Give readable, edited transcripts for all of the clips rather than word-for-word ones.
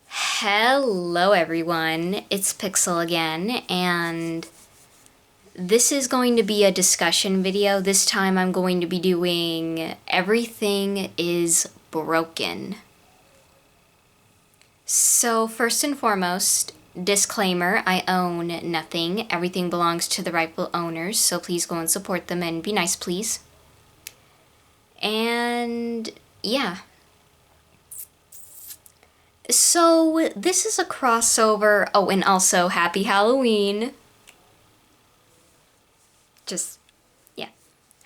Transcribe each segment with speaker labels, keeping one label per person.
Speaker 1: Hello everyone, it's Pixel again, and this is going to be a discussion video. This time I'm going to be doing Everything is Broken. So first and foremost, disclaimer, I own nothing. Everything belongs to the rightful owners, so please go and support them and be nice, please. And yeah. So, this is a crossover. Oh, and also, happy Halloween. Just, yeah.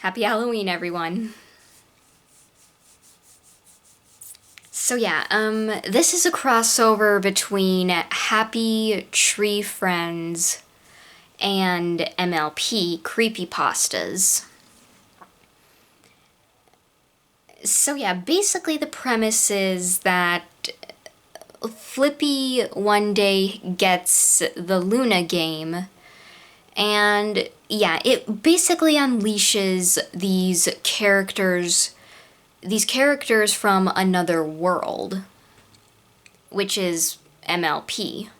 Speaker 1: Happy Halloween, everyone. So, yeah, this is a crossover between Happy Tree Friends and MLP creepypastas. So, yeah, basically the premise is that Flippy one day gets the Luna game, and yeah, it basically unleashes these characters from another world, which is MLP.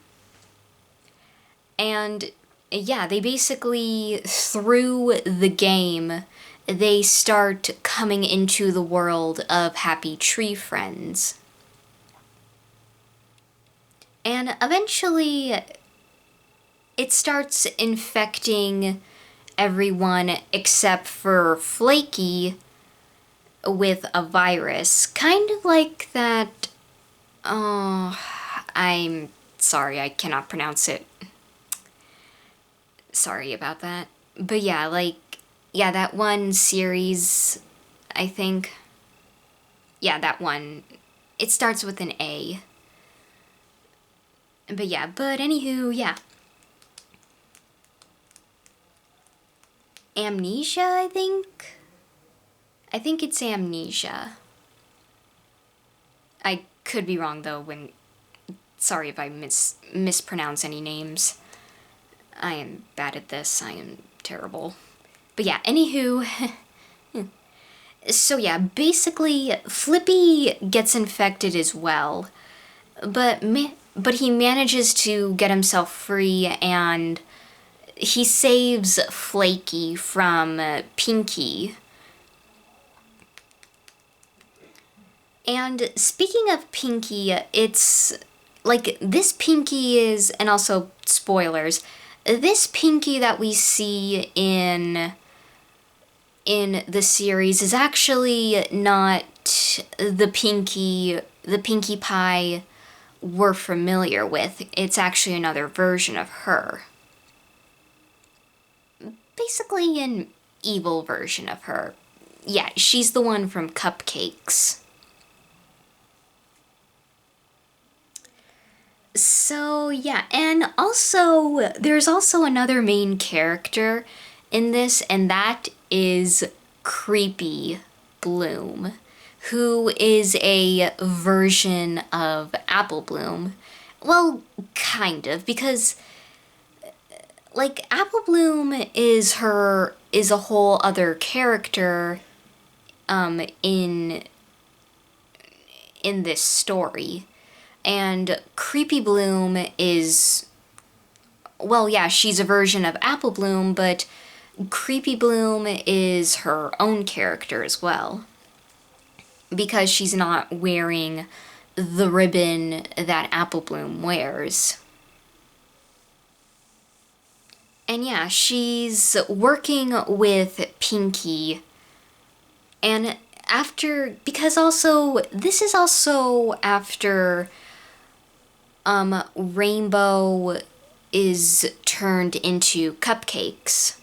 Speaker 1: And yeah, they basically, through the game, they start coming into the world of Happy Tree Friends. And eventually, it starts infecting everyone except for Flaky with a virus. Kind of like that. Oh, I'm sorry, I cannot pronounce it. Sorry about that. But yeah, that one series, I think. Yeah, that one. It starts with an A. But yeah, anywho, yeah. Amnesia, I think? I think it's Amnesia. I could be wrong, though, sorry if I mispronounce any names. I am bad at this, I am terrible. But yeah, anywho... So yeah, basically, Flippy gets infected as well. But he manages to get himself free, and he saves Flaky from Pinky. And speaking of Pinky, it's like this Pinky is, and also spoilers, this Pinky that we see in the series is actually not the Pinky Pie we're familiar with. It's actually another version of her. Basically an evil version of her. Yeah, she's the one from Cupcakes. So, yeah, and also, there's also another main character in this, and that is Creepy Bloom, who is a version of Apple Bloom. Well, kind of, because like Apple Bloom is a whole other character in this story. And Creepy Bloom is, well, yeah, she's a version of Apple Bloom, but Creepy Bloom is her own character as well, because she's not wearing the ribbon that Apple Bloom wears. And yeah, she's working with Pinky, and this is also after Rainbow is turned into Cupcakes.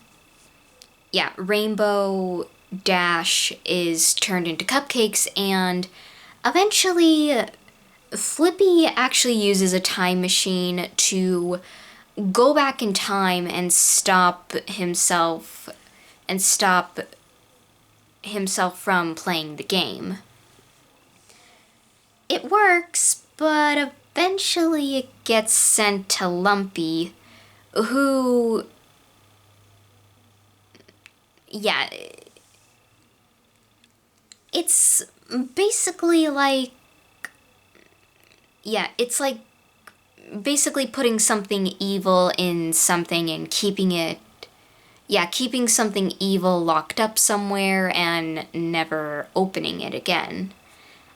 Speaker 1: Yeah, Rainbow Dash is turned into Cupcakes, and eventually Flippy actually uses a time machine to go back in time and stop himself from playing the game. It works, but eventually it gets sent to Lumpy, who... yeah, it's basically like yeah, it's like basically putting something evil in something and keeping something evil locked up somewhere and never opening it again.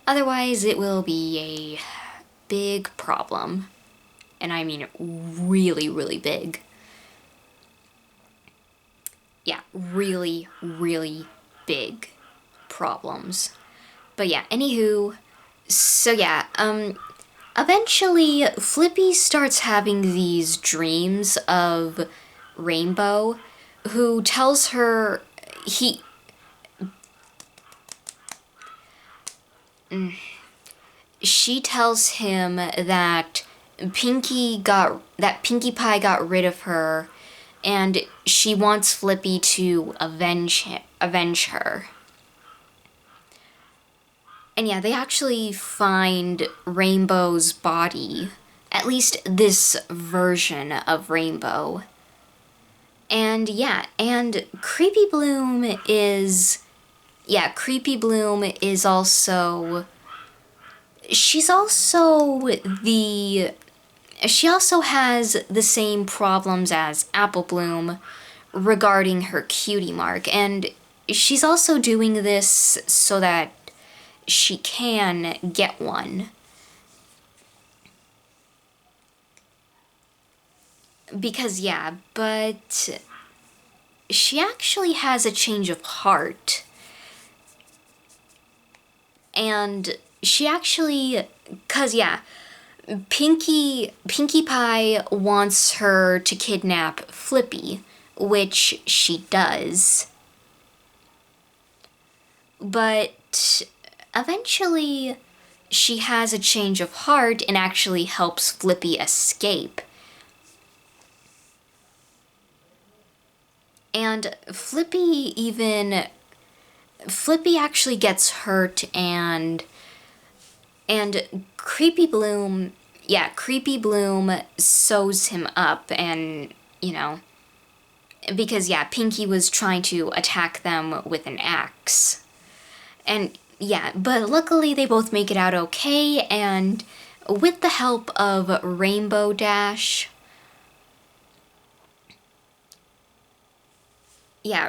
Speaker 1: Otherwise, it will be a big problem. And I mean really, really big. Yeah, really, really big problems. But yeah, anywho, so yeah, eventually Flippy starts having these dreams of Rainbow, who tells her he she tells him that Pinkie Pie got rid of her, and she wants Flippy to avenge her. And yeah, they actually find Rainbow's body, at least this version of Rainbow. And yeah, and Creepy Bloom is also, she's also the, she also has the same problems as Apple Bloom regarding her cutie mark, and she's also doing this so that she can get one. Because yeah, but she actually has a change of heart. And she actually, cause yeah, Pinkie Pie wants her to kidnap Flippy, which she does. But eventually she has a change of heart and actually helps Flippy escape. And Flippy actually gets hurt, and Creepy Bloom sews him up, and because Pinkie was trying to attack them with an axe. And yeah, but luckily they both make it out okay, and with the help of Rainbow Dash,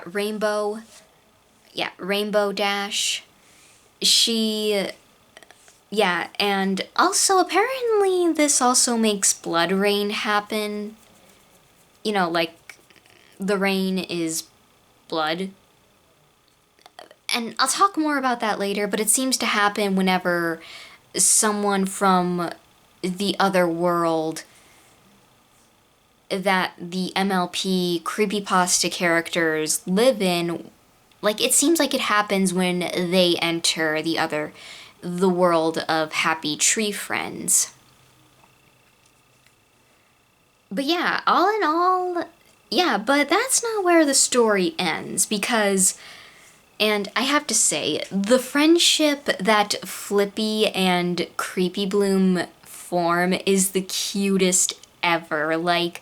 Speaker 1: Rainbow Dash, and also apparently this also makes blood rain happen. Like the rain is blood. And I'll talk more about that later, but it seems to happen whenever someone from the other world that the MLP creepypasta characters live in, like, it seems like it happens when they enter the world of Happy Tree Friends. But yeah, all in all, yeah, but that's not where the story ends, because, and I have to say, the friendship that Flippy and Creepy Bloom form is the cutest ever. Like,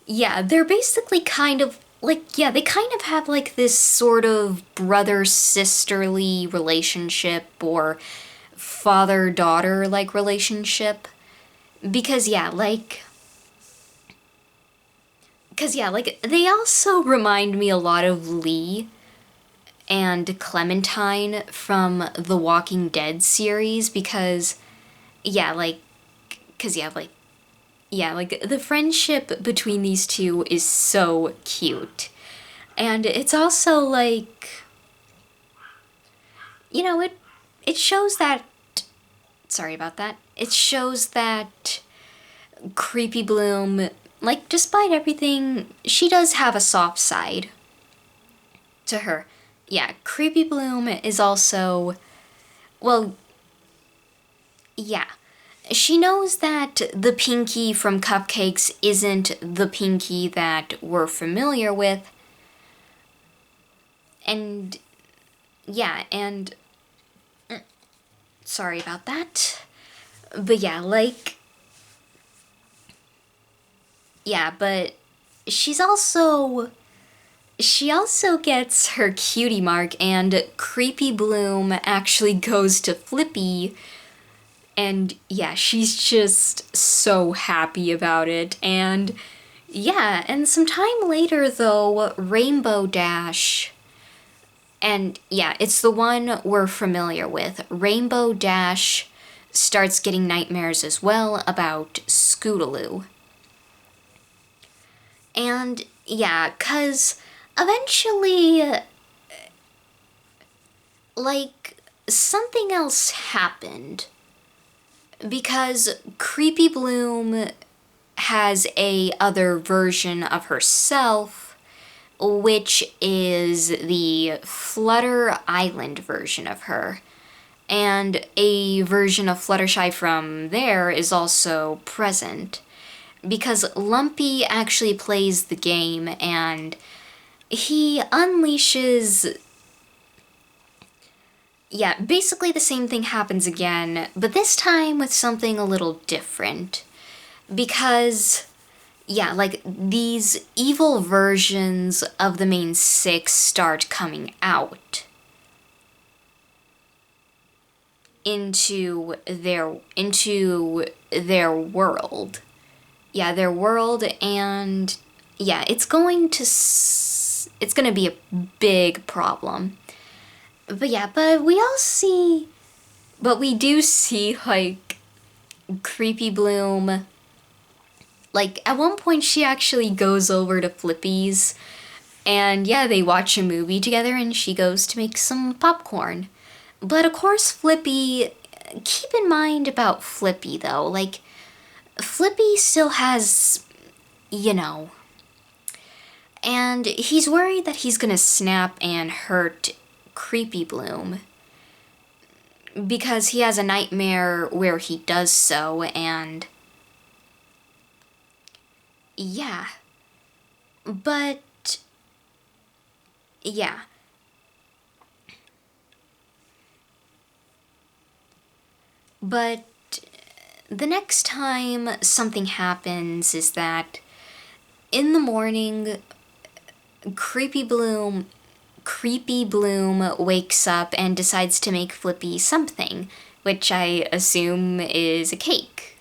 Speaker 1: yeah, they're basically kind of, like, yeah, they kind of have, like, this sort of brother-sisterly relationship, or father-daughter, like, relationship. Because, they also remind me a lot of Lee and Clementine from the Walking Dead series, because, the friendship between these two is so cute. And it's also, like, it shows that, sorry about that, it shows that Creepy Bloom, like, despite everything, she does have a soft side to her. Yeah, Creepy Bloom is also, well, yeah. She knows that the Pinkie from Cupcakes isn't the Pinkie that we're familiar with. And, yeah, and, sorry about that. But yeah, but she also gets her cutie mark, and Creepy Bloom actually goes to Flippy And yeah, she's just so happy about it. And yeah, and some time later though, Rainbow Dash, and yeah, it's the one we're familiar with. Rainbow Dash starts getting nightmares as well about Scootaloo. And yeah, 'cause eventually, like, something else happened. Because Creepy Bloom has a other version of herself, which is the Flutter Island version of her. And a version of Fluttershy from there is also present. Because Lumpy actually plays the game and he unleashes... Yeah, basically the same thing happens again, but this time with something a little different. Because, yeah, like, these evil versions of the main six start coming out into their world. Yeah, their world, and yeah, it's going to be a big problem. But yeah, but we do see, like, Creepy Bloom. Like, at one point she actually goes over to Flippy's, and yeah, they watch a movie together and she goes to make some popcorn. But of course Flippy, keep in mind about Flippy though, like, Flippy still has, you know, and he's worried that he's gonna snap and hurt Creepy Bloom because he has a nightmare where he does so, and yeah. But yeah. But the next time something happens is that in the morning, Creepy Bloom wakes up and decides to make Flippy something, which I assume is a cake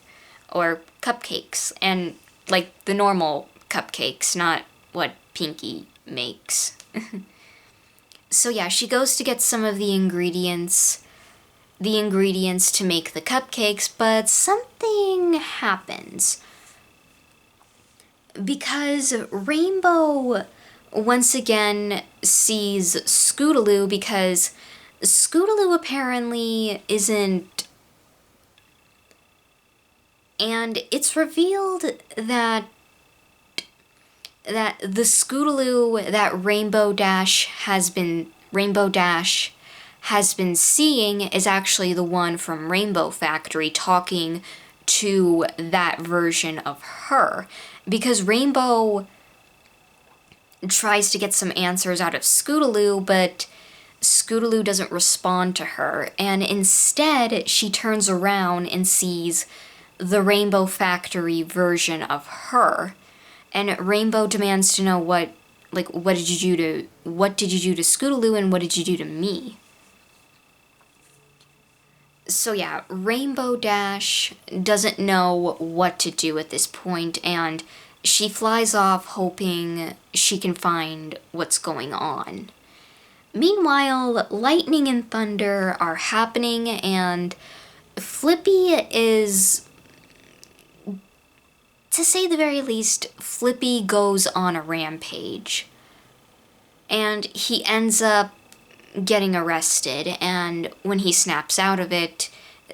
Speaker 1: or cupcakes, and like the normal cupcakes, not what Pinky makes. So yeah, she goes to get some of the ingredients to make the cupcakes, but something happens. Because Rainbow once again sees Scootaloo, because Scootaloo apparently isn't... And it's revealed that the Scootaloo that Rainbow Dash has been seeing is actually the one from Rainbow Factory talking to that version of her. Because Rainbow tries to get some answers out of Scootaloo, but Scootaloo doesn't respond to her, and instead she turns around and sees the Rainbow Factory version of her. And Rainbow demands to know what did you do to Scootaloo and what did you do to me? So yeah, Rainbow Dash doesn't know what to do at this point, and she flies off hoping she can find what's going on. Meanwhile, lightning and thunder are happening, and Flippy is, to say the very least, Flippy goes on a rampage. And he ends up getting arrested, and when he snaps out of it,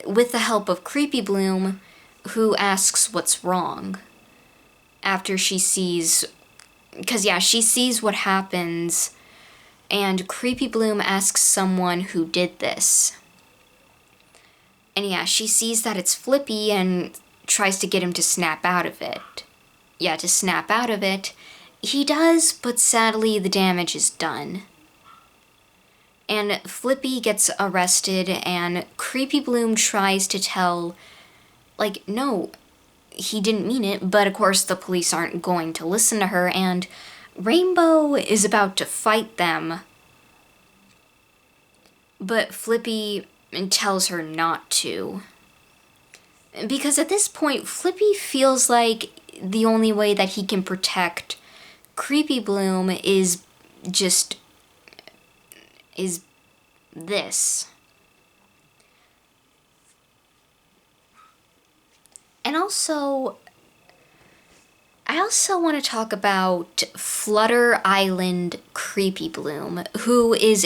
Speaker 1: with the help of Creepy Bloom, who asks what's wrong. After she sees... Because, yeah, she sees what happens, and Creepy Bloom asks someone who did this. And yeah, she sees that it's Flippy and tries to get him to snap out of it. Yeah, to snap out of it. He does, but sadly the damage is done. And Flippy gets arrested, and Creepy Bloom tries to tell, like, no, he didn't mean it, but of course the police aren't going to listen to her, and Rainbow is about to fight them. But Flippy tells her not to. Because at this point, Flippy feels like the only way that he can protect Creepy Bloom just is this. And also, I also want to talk about Flutter Island Creepy Bloom, who is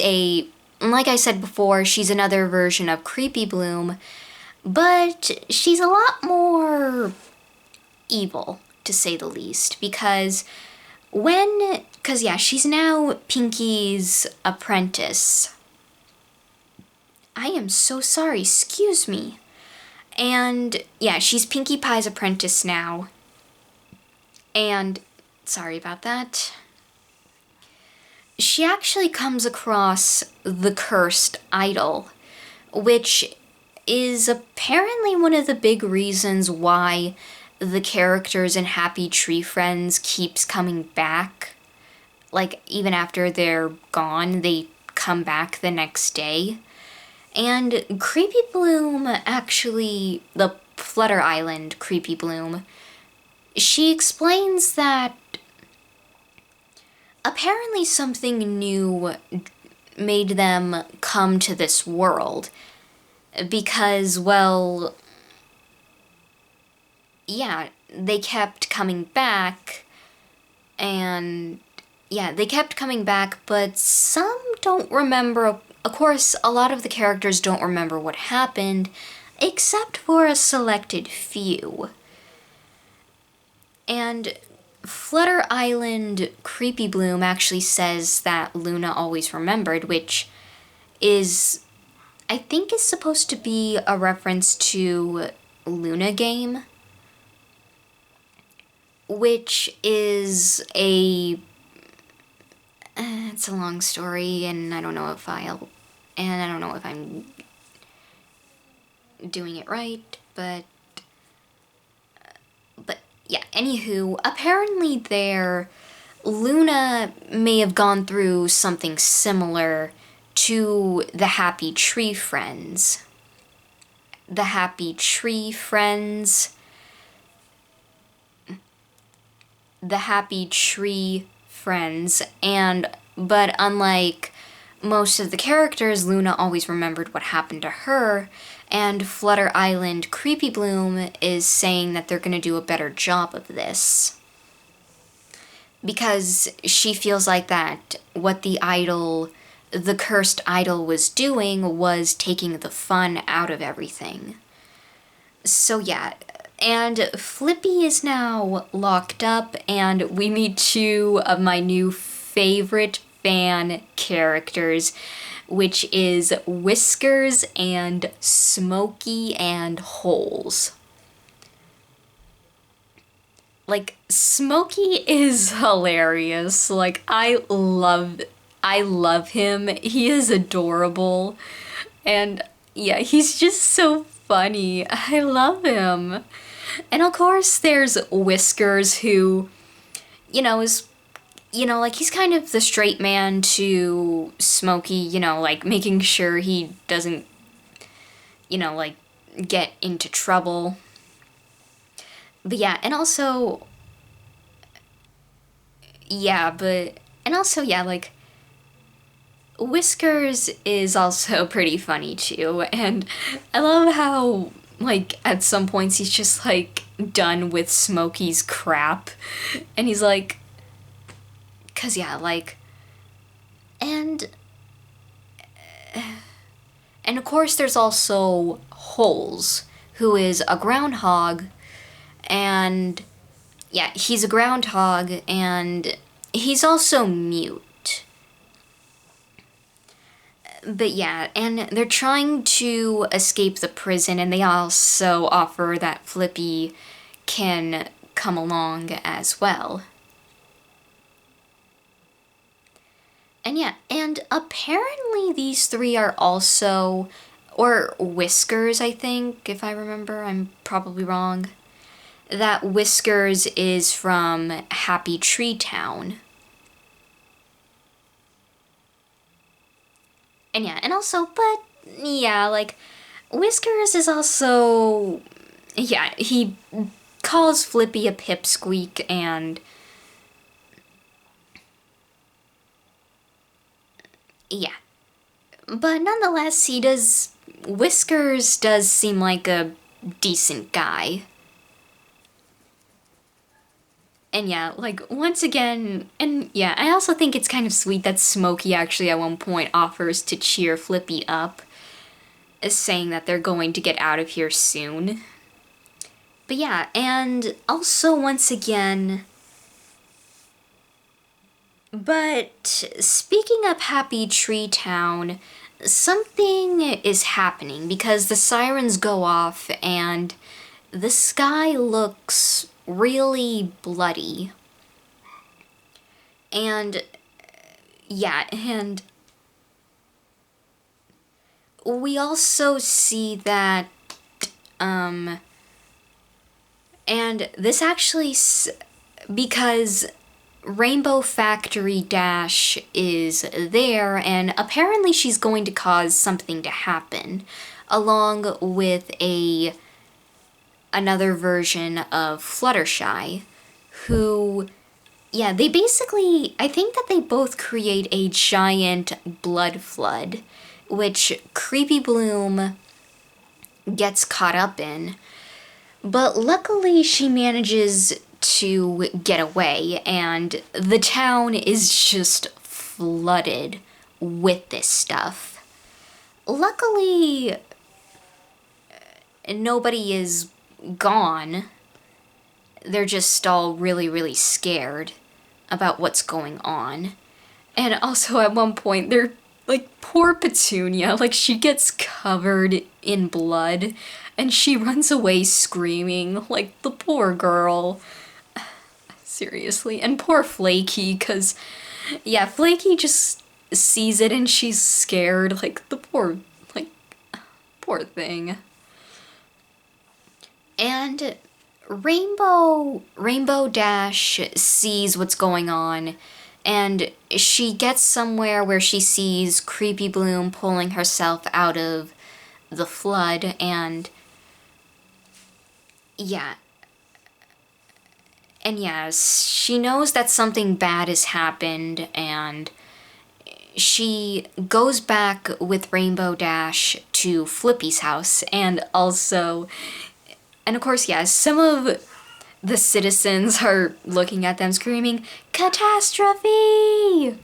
Speaker 1: like I said before, she's another version of Creepy Bloom, but she's a lot more evil, to say the least, because she's now Pinky's apprentice. I am so sorry, excuse me. And yeah, she's Pinkie Pie's apprentice now. And sorry about that. She actually comes across the cursed idol, which is apparently one of the big reasons why the characters in Happy Tree Friends keeps coming back. Like, even after they're gone, they come back the next day. And Creepy Bloom actually, the Flutter Island Creepy Bloom, she explains that apparently something new made them come to this world. Because, well, yeah, they kept coming back, and yeah, they kept coming back, but some don't remember. Of course, a lot of the characters don't remember what happened, except for a selected few. And Flutter Island Creepy Bloom actually says that Luna always remembered, which I think is supposed to be a reference to Luna Game, which is it's a long story, and I don't know if I'm doing it right, but yeah, anywho, apparently Luna may have gone through something similar to the Happy Tree Friends. The Happy Tree Friends. The Happy Tree Friends, but unlike most of the characters, Luna always remembered what happened to her, and Flutter Island Creepy Bloom is saying that they're gonna do a better job of this. Because she feels like that what the cursed idol was doing was taking the fun out of everything. So yeah, and Flippy is now locked up, and we meet two of my new favorite fan characters, which is Whiskers and Smokey and Holes. Like, Smokey is hilarious. Like, I love him. He is adorable. And yeah, he's just so funny. I love him. And of course, there's Whiskers, who, like, he's kind of the straight man to Smokey, like, making sure he doesn't, like, get into trouble. But yeah, and also, like, Whiskers is also pretty funny too, and I love how, like, at some points he's just, like, done with Smokey's crap, and he's like, and of course there's also Holes, who is a groundhog, and yeah, he's a groundhog, and he's also mute. But yeah, and they're trying to escape the prison, and they also offer that Flippy can come along as well. And yeah, and apparently these three are also, or Whiskers, I think, if I remember, I'm probably wrong. That Whiskers is from Happy Tree Town. And yeah, and also, but yeah, like, Whiskers is also, yeah, he calls Flippy a pipsqueak, and yeah. But nonetheless, Whiskers does seem like a decent guy. And yeah, like, once again, and yeah, I also think it's kind of sweet that Smokey actually at one point offers to cheer Flippy up, saying that they're going to get out of here soon. But yeah, and also once again, but speaking of Happy Tree Town, something is happening because the sirens go off and the sky looks really bloody. And yeah, and we also see that, and this actually, because Rainbow Factory Dash is there, and apparently she's going to cause something to happen, along with another version of Fluttershy, who, yeah, they basically, I think that they both create a giant blood flood, which Creepy Bloom gets caught up in. But luckily, she manages to get away, and the town is just flooded with this stuff. Luckily, nobody is gone. They're just all really, really scared about what's going on. And also, at one point, they're like, poor Petunia, like, she gets covered in blood and she runs away screaming, like, the poor girl. Seriously. And poor Flaky, because, yeah, Flaky just sees it and she's scared, like, the poor thing. And Rainbow Dash sees what's going on, and she gets somewhere where she sees Creepy Bloom pulling herself out of the flood, and yeah. And yes, she knows that something bad has happened, and she goes back with Rainbow Dash to Flippy's house, and also, and of course, yes, some of the citizens are looking at them screaming, "Catastrophe!"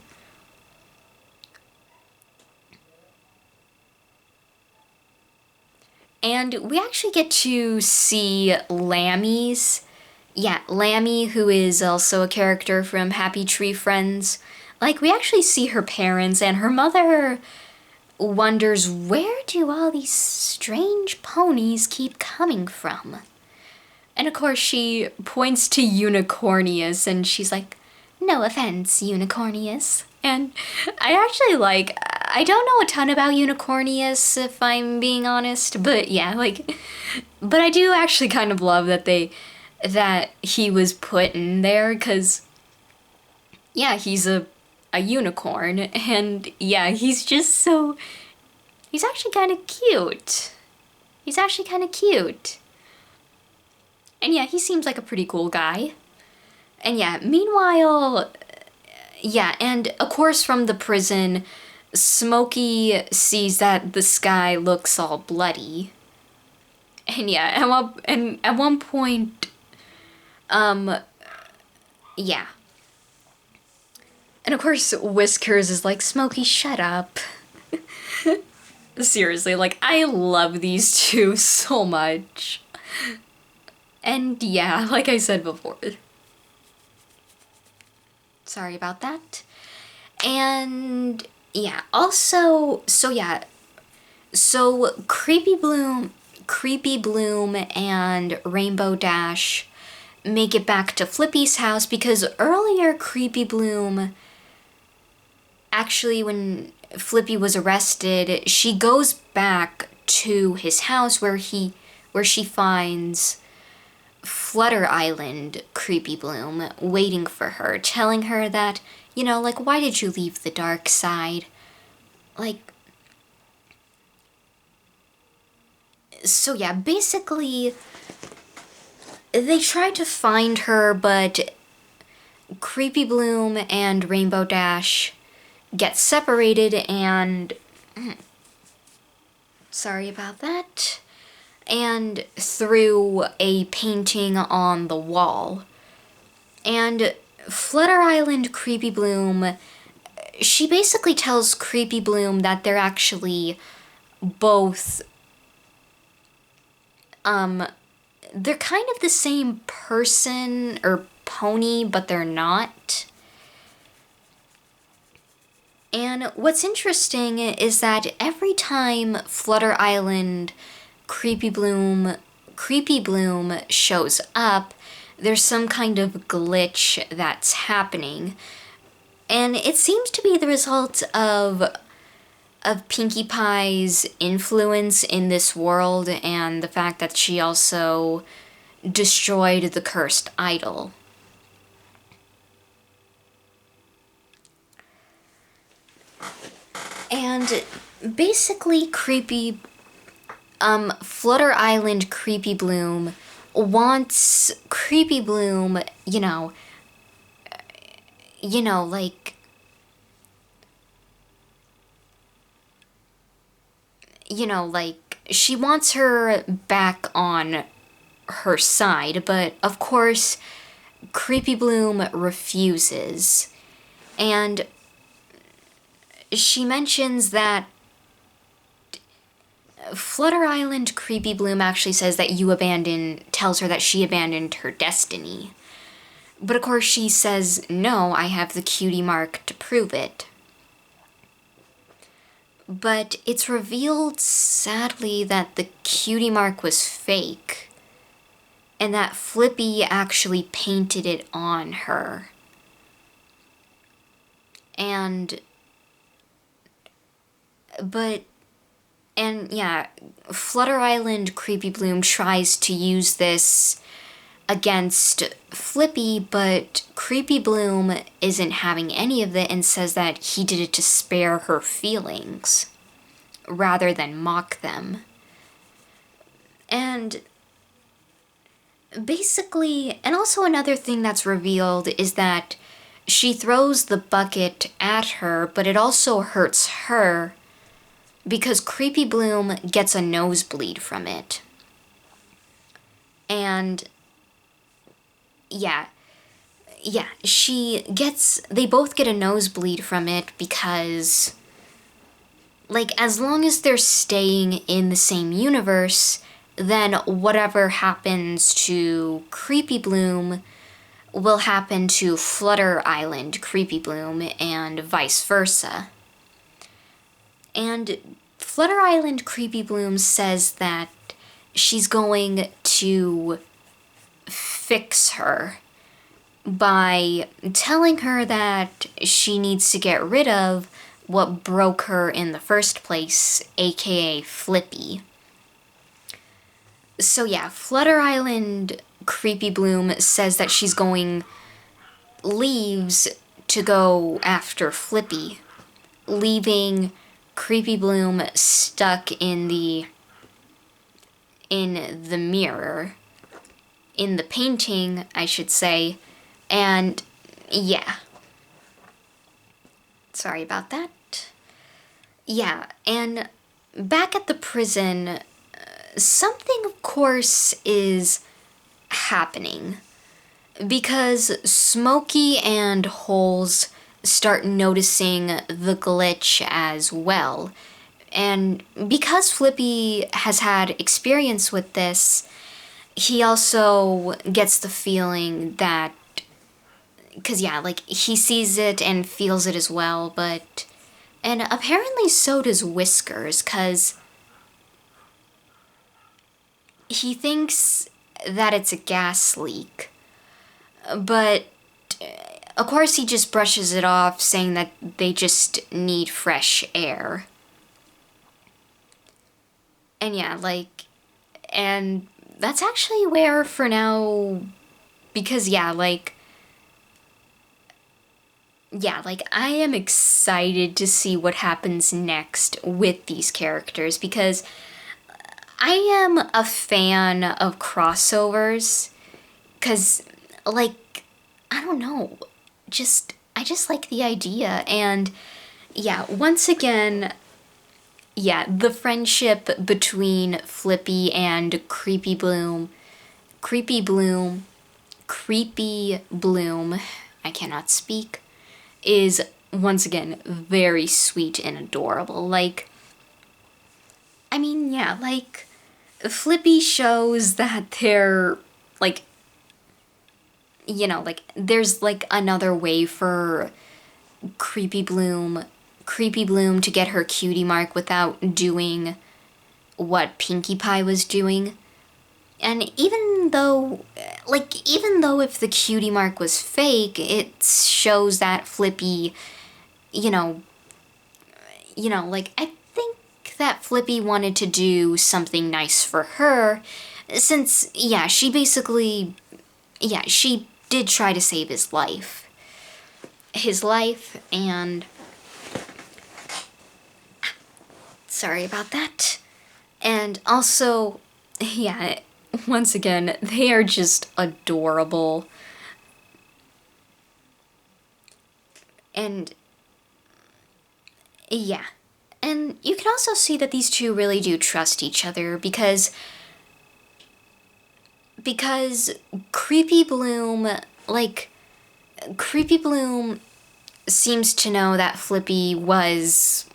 Speaker 1: And we actually get to see Lammy's. Yeah, Lammy, who is also a character from Happy Tree Friends. Like, we actually see her parents, and her mother wonders, where do all these strange ponies keep coming from? And of course, she points to Unicornius, and she's like, "No offense, Unicornius." And I actually I don't know a ton about Unicornius, if I'm being honest, but yeah, but I do actually kind of love that he was put in there, because, yeah, he's a unicorn, and yeah, he's actually kind of cute. He's actually kind of cute. And yeah, he seems like a pretty cool guy. And yeah, meanwhile, yeah, and of course from the prison, Smokey sees that the sky looks all bloody. And yeah, at one point, yeah. And of course, Whiskers is like, "Smokey, shut up." Seriously, like, I love these two so much. And yeah, like I said before. Sorry about that. And yeah, also, so Creepy Bloom and Rainbow Dash make it back to Flippy's house, because earlier Creepy Bloom, actually when Flippy was arrested, she goes back to his house where she finds Flutter Island Creepy Bloom waiting for her, telling her that, like, why did you leave the dark side? Like, so yeah, basically, they try to find her, but Creepy Bloom and Rainbow Dash get separated and... Sorry about that. And threw a painting on the wall. And Flutter Island Creepy Bloom, she basically tells Creepy Bloom that they're actually both, they're kind of the same person or pony, but they're not. And what's interesting is that every time Flutter Island Creepy Bloom shows up, there's some kind of glitch that's happening. And it seems to be the result of Pinkie Pie's influence in this world and the fact that she also destroyed the cursed idol. And basically Flutter Island Creepy Bloom wants Creepy Bloom, she wants her back on her side, but of course, Creepy Bloom refuses. And she mentions that Flutter Island Creepy Bloom actually says that tells her that she abandoned her destiny. But of course she says, no, I have the cutie mark to prove it. But it's revealed, sadly, that the cutie mark was fake, and that Flippy actually painted it on her. Flutter Island Creepy Bloom tries to use this against Flippy, but Creepy Bloom isn't having any of it and says that he did it to spare her feelings rather than mock them. And basically, and also another thing that's revealed is that she throws the bucket at her, but it also hurts her because Creepy Bloom gets a nosebleed from it. And they both get a nosebleed from it because, as long as they're staying in the same universe, then whatever happens to Creepy Bloom will happen to Flutter Island Creepy Bloom and vice versa. And Flutter Island Creepy Bloom says that she's going to fix her by telling her that she needs to get rid of what broke her in the first place, aka Flippy. So yeah, Flutter Island Creepy Bloom says that leaves to go after Flippy, leaving Creepy Bloom stuck in the mirror, in the painting, I should say, and yeah. Sorry about that. Yeah, and back at the prison, something, of course, is happening, because Smokey and Holes start noticing the glitch as well. And because Flippy has had experience with this, he also gets the feeling that, he sees it and feels it as well, and apparently so does Whiskers, because he thinks that it's a gas leak, but of course he just brushes it off, saying that they just need fresh air. And and that's actually where for now, because I am excited to see what happens next with these characters, because I am a fan of crossovers, 'cause, like, I don't know, I just like the idea, and yeah, once again, yeah, the friendship between Flippy and Creepy Bloom, I cannot speak, is once again very sweet and adorable. Like, I mean, yeah, like, Flippy shows that they're, like, like, there's, like, another way for Creepy Bloom, Creepy Bloom to get her cutie mark without doing what Pinkie Pie was doing. And even though if the cutie mark was fake, it shows that Flippy, you know, like, I think that Flippy wanted to do something nice for her, since, yeah, she did try to save his life. And sorry about that. And also, yeah, once again, they are just adorable. And yeah. And you can also see that these two really do trust each other because Creepy Bloom, Creepy Bloom seems to know that Flippy was,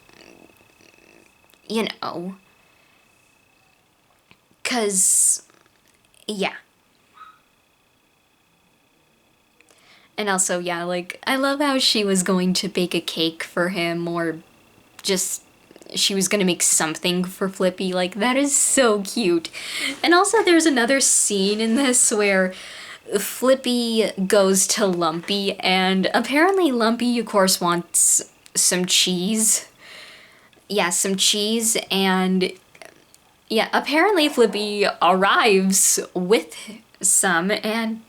Speaker 1: because, yeah. And also, yeah, like, I love how she was going to bake a cake for him, or just, she was gonna make something for Flippy. Like, that is so cute. And also, there's another scene in this where Flippy goes to Lumpy, and apparently Lumpy, of course, wants some cheese. Yeah, some cheese, and yeah, apparently Flippy arrives with some, and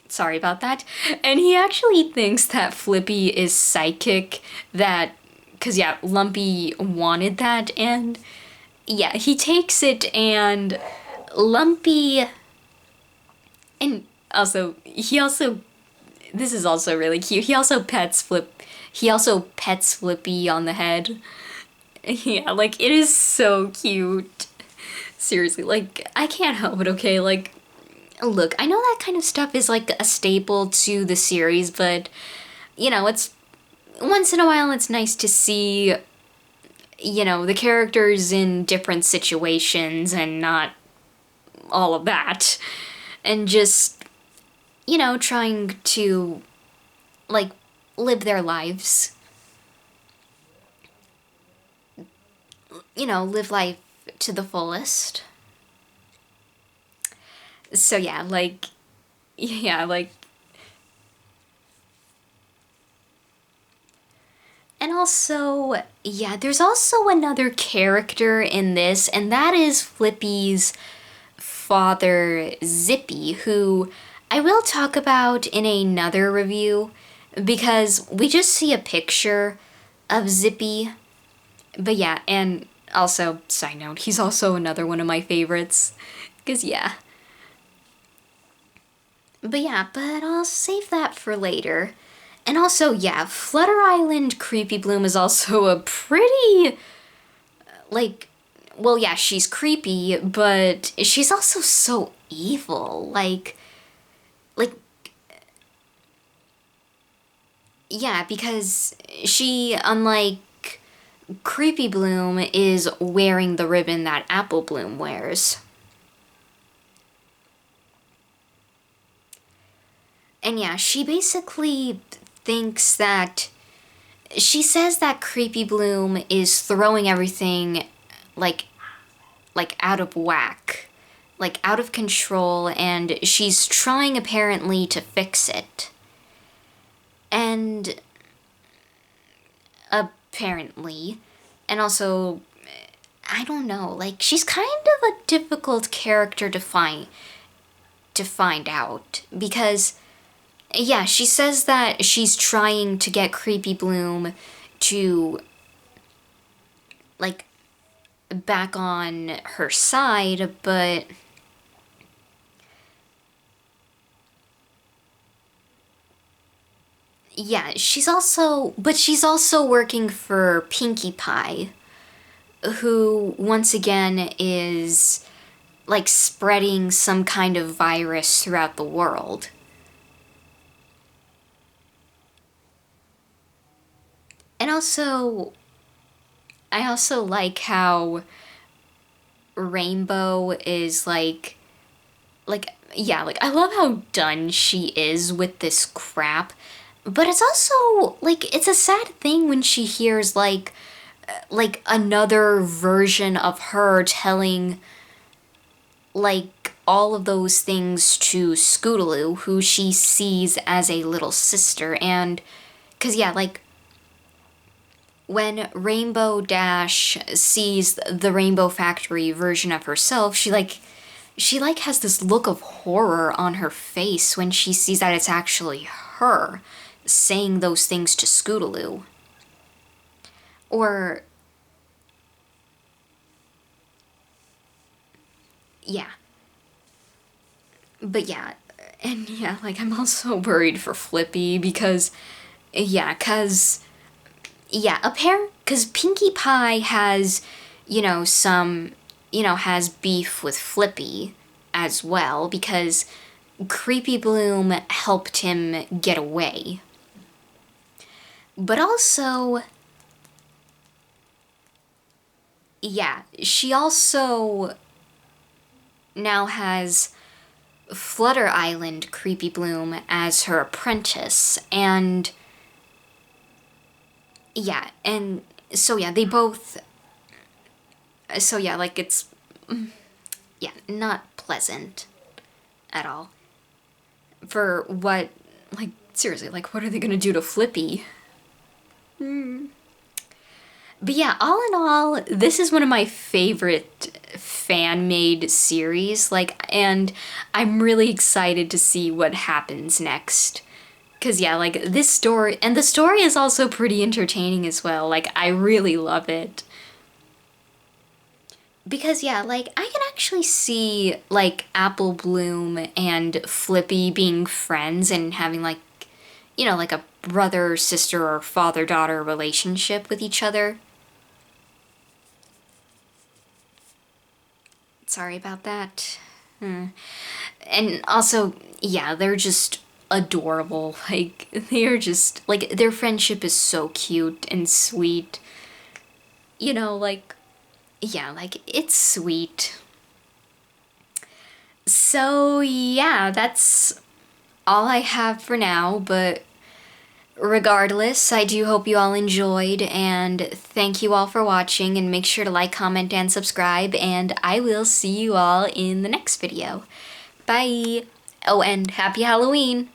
Speaker 1: sorry about that. And he actually thinks that Flippy is psychic, because yeah, Lumpy wanted that, and yeah, he takes it, and Lumpy, and also, this is also really cute, he also pets Flippy on the head. Yeah, like, it is so cute. Seriously, like, I can't help it, okay? Like, look, I know that kind of stuff is, like, a staple to the series, but, it's, once in a while it's nice to see, the characters in different situations and not all of that. And just, trying to, like, live their lives. Live life to the fullest. So yeah, like, and also, yeah, there's also another character in this, and that is Flippy's father, Zippy, who I will talk about in another review, because we just see a picture of Zippy. But yeah, and also, side note, he's also another one of my favorites. Because yeah. But yeah, but I'll save that for later. And also, yeah, Flutter Island Creepy Bloom is also a pretty, like, well, yeah, she's creepy, but she's also so evil. Like, yeah, because she, unlike Creepy Bloom, is wearing the ribbon that Apple Bloom wears. And yeah, she basically thinks that, she says that Creepy Bloom is throwing everything, like out of whack, like out of control, and she's trying apparently to fix it. And apparently, and also, I don't know, like, she's kind of a difficult character to find out, because yeah, she says that she's trying to get Creepy Bloom to, like, back on her side, but yeah, she's also working for Pinkie Pie, who once again is like spreading some kind of virus throughout the world. And also, I also like how Rainbow is yeah, like I love how done she is with this crap. But it's also like it's a sad thing when she hears like another version of her telling like all of those things to Scootaloo, who she sees as a little sister. And cuz yeah, like when Rainbow Dash sees the Rainbow Factory version of herself, she has this look of horror on her face when she sees that it's actually her saying those things to Scootaloo. Or yeah. But yeah, and yeah, like I'm also worried for Flippy because yeah, cuz yeah, cuz Pinkie Pie has, some, has beef with Flippy as well because Creepy Bloom helped him get away. But also, yeah, she also now has Flutter Island Creepy Bloom as her apprentice, and yeah, and so yeah, they both. So yeah, like it's. Yeah, not pleasant at all. For what. Like, seriously, like, what are they gonna do to Flippy? But yeah, all in all, this is one of my favorite fan-made series, like, and I'm really excited to see what happens next. Cause yeah, like, this story, and the story is also pretty entertaining as well, like, I really love it. Because yeah, like, I can actually see, like, Apple Bloom and Flippy being friends and having, like, like a brother, sister, or father daughter relationship with each other. Sorry about that. And also, yeah, they're just adorable. Like, they're just, like, their friendship is so cute and sweet. Like, yeah, like, it's sweet. So, yeah, that's all I have for now, but regardless, I do hope you all enjoyed, and thank you all for watching, and make sure to like, comment, and subscribe, and I will see you all in the next video. Bye! Oh, and happy Halloween!